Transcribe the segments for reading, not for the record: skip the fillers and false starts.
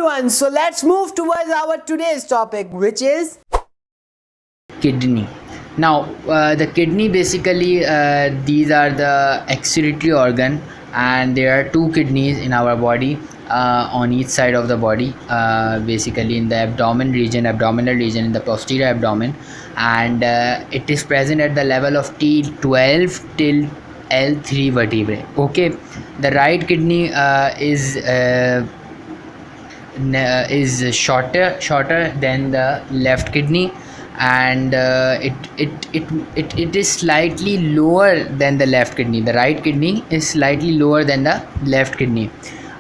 everyone, so let's move towards our today's topic, which is kidney. Now the kidney basically these are the excretory organ, and there are two kidneys in our body, on each side of the body, basically in the abdominal region, in the posterior abdomen, and it is present at the level of T12 till L3 vertebrae. Okay, the right kidney is shorter than the left kidney, and it is slightly lower than the left kidney. The right kidney is slightly lower than the left kidney.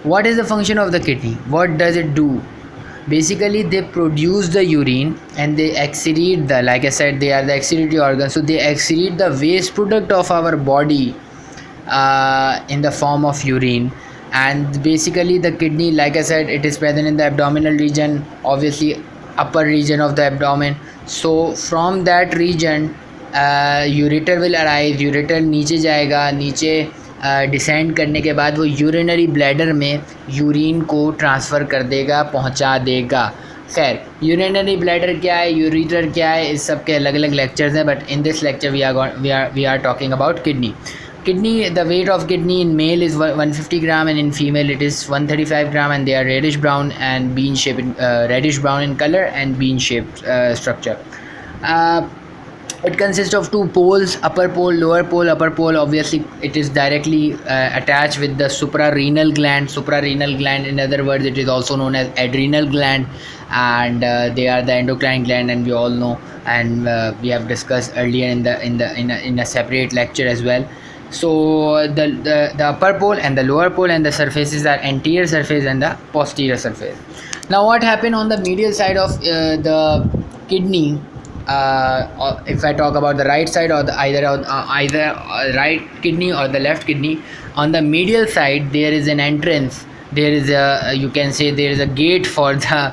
What is the function of the kidney? What does it do? Basically they produce the urine, and they excrete the, like I said, they are the excretory organs, so they excrete the waste product of our body in the form of urine. And basically the kidney, like I said, it is present in the abdominal region, obviously upper region of the abdomen. So from that region ureter will arise. ureter नीचे जाएगा, नीचे descend करने के बाद वो urinary bladder में urine को transfer कर देगा, पहुंचा देगा. खैर, यूरिनरी ब्लैडर क्या है, यूरेटर क्या है, इस सब के अलग अलग लेक्चर्स हैं, but in this lecture we are talking about kidney. Kidney, the weight of kidney in male is 150 gram, and in female it is 135 gram, and they are reddish brown and bean shaped, reddish brown in color and bean shaped structure. It consists of two poles, upper pole, lower pole. Upper pole, obviously it is directly attached with the suprarenal gland. Suprarenal gland, in other words, it is also known as adrenal gland, and they are the endocrine gland, and we all know, and we have discussed earlier in a separate lecture as well. So the upper pole and the lower pole and the surfaces are anterior surface and the posterior surface. Now what happened on the medial side of the kidney, if I talk about the right side, or either right kidney or the left kidney, on the medial side there is an entrance. There is a, you can say, there is a gate for the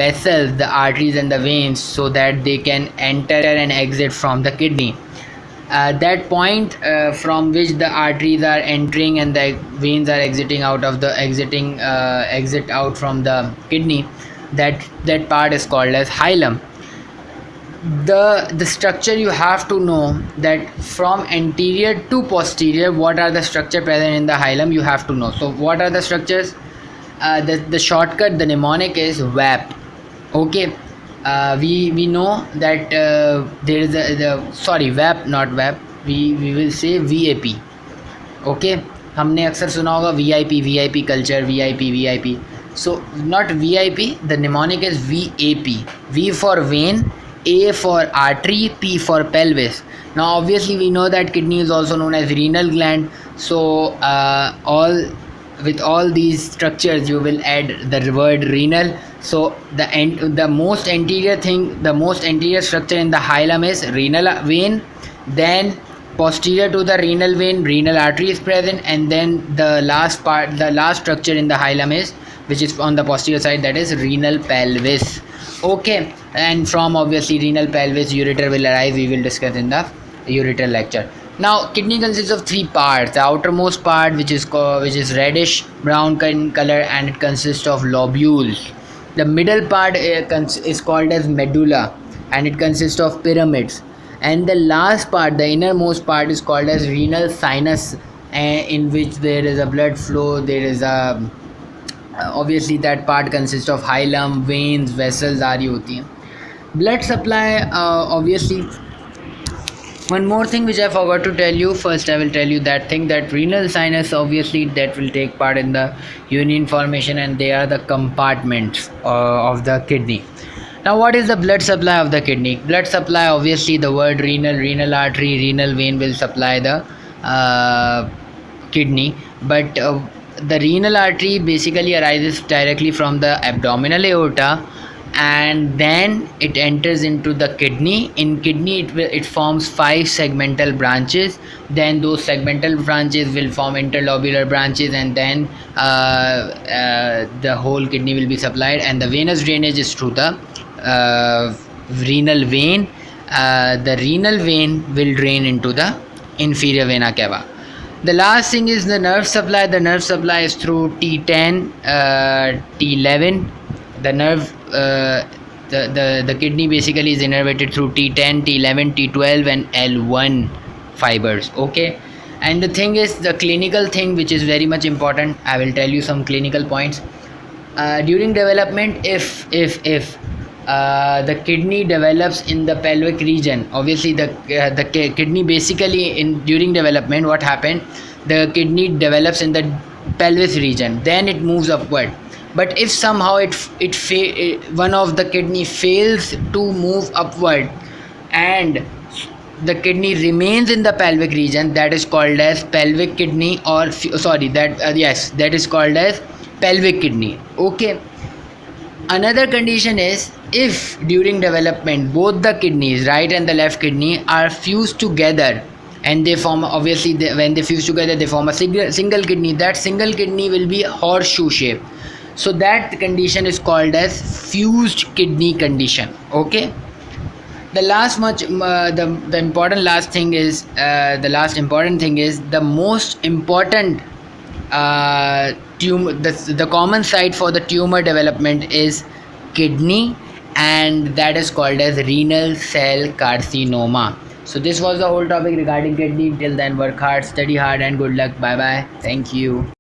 vessels, the arteries and the veins, so that they can enter and exit from the kidney. That point from which the arteries are entering and the veins are exiting out of the exit out from the kidney, that part is called as hilum. The structure, you have to know that from anterior to posterior, what are the structure present in the hilum, you have to know. So what are the structures? The shortcut, the mnemonic is VAP. Okay. We know that there is VAP, not VAP, we will say VAP. Okay, हमने अक्सर सुना होगा VIP culture, VIP. So not VIP, the mnemonic is VAP. V for vein, A for artery, P for pelvis. Now obviously we know that kidney is also known as renal gland. So with all these structures you will add the word renal. So the most anterior thing, the most anterior structure in the hilum is renal vein. Then posterior to the renal vein, renal artery is present, and then the last part, the last structure in the hilum is, which is on the posterior side, that is renal pelvis. Okay, and from obviously renal pelvis ureter will arise. We will discuss in the ureter lecture. Now kidney consists of three parts. The outermost part, which is reddish brown in color, and it consists of lobules. The middle part is called as medulla, and it consists of pyramids. And the last part, the innermost part, is called as renal sinus, in which there is a blood flow. There is a obviously that part consists of hilum, veins, vessels, सारी होती हैं. Blood supply, obviously. One more thing which I forgot to tell you. First I will tell you that thing, that renal sinus, obviously that will take part in the urine formation, and they are the compartments of the kidney. Now what is the blood supply of the kidney? Blood supply, obviously the word renal artery, renal vein will supply the kidney, but the renal artery basically arises directly from the abdominal aorta, and then it enters into the kidney. In kidney it forms 5 segmental branches. Then those segmental branches will form interlobular branches, and then the whole kidney will be supplied. And the venous drainage is through the renal vein. The renal vein will drain into the inferior vena cava. The last thing is the nerve supply. The nerve supply is through T10, T11. The nerve, the kidney basically is innervated through T10, T11, T12, and L1 fibers. Okay, and the thing is the clinical thing, which is very much important. I will tell you some clinical points. During development, if the kidney develops in the pelvic region, obviously the kidney basically in during development, what happened, the kidney develops in the pelvis region, then it moves upward. But if somehow one of the kidney fails to move upward and the kidney remains in the pelvic region, that is called as pelvic kidney, or sorry, that is called as pelvic kidney. Okay. Another condition is if during development both the kidneys, right and the left kidney, are fused together, and they form, obviously when they fuse together they form a single kidney. That single kidney will be horseshoe shape, so that condition is called as fused kidney condition. Okay. The last important thing is the most important tumor. The common site for the tumor development is kidney, and that is called as renal cell carcinoma. So this was the whole topic regarding kidney. Till then, work hard, study hard, and good luck. Bye bye. Thank you.